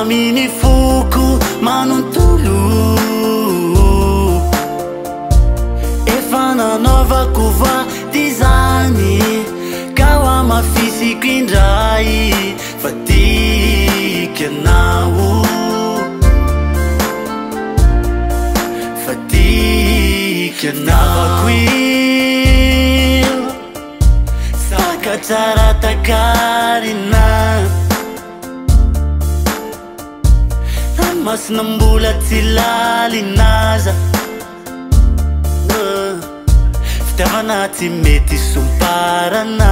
Amini foko manontolo efa nanaovako vady zany ka ho amafisiko indray fa tikanao fa tikanao io saka tsara takarina masina mbola tsy lalinaza fitiavana tsy mety somparana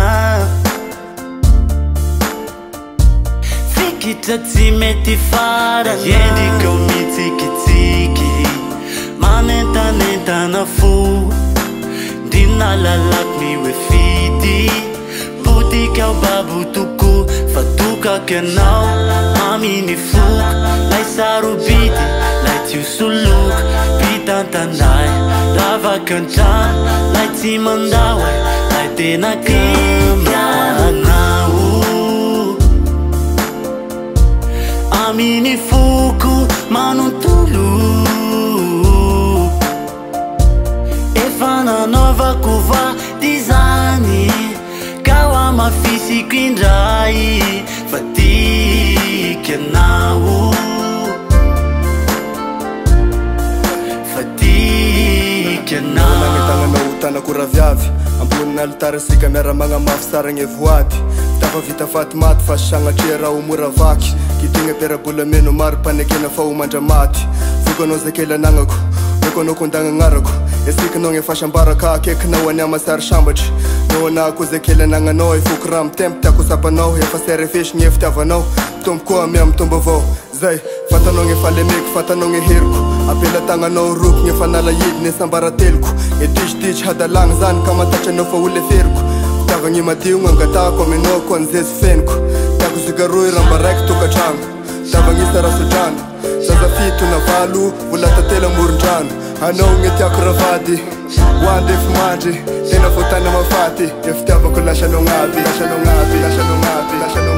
fikitra tsy mety farana endrikao mitsikitsiky manentanentana fo ndrina lalako mihoe fity botikao babo toko fa tokako anao maminy foka lay sarobity lay tsy hosoloka bitantanday lavakantrano lay tsy mandaho lay tena kamanao aminy foko manontolo efa nanaovako vady zany ka ho amafisiko indray fa tikanao fa tikanao nagnetagnanao tanako raviavy ambonina alitara sika miara-magna mafy saragny voady tafa vita faty maty fa sagnatria raha omora vaky kitigna piarabola meno maro panekena fa homandra maty vokanao zakely anagnako mekonao kondagnanarako esikinao gny fasambaraka akekinao any amasary sambatry nao anako zakely anagnanao ifoko raha mitempo tiako sapanao efa serefesy ny fitiavanao mitombo koa mia mitombo avao zay fatanao gny falemeko fatanao gny heriko apela tagnanao roko gny fanalahidy ny sambarateliko gny ditriditry hadalagna zany ka matatry anao fa ole feriko fitiavagny madio gnangatako aminao ko anzezy feniko tiako zigaroy ramba raiky tokatrano fitiavagny sarasodrano zaza fito na valo vola tatela morondrano anao gny tiako ravady hoande efa mandry tena fotany mafaty e fitiavako lasanao gnaby lasanao gnaby lasanao gnaby lasanao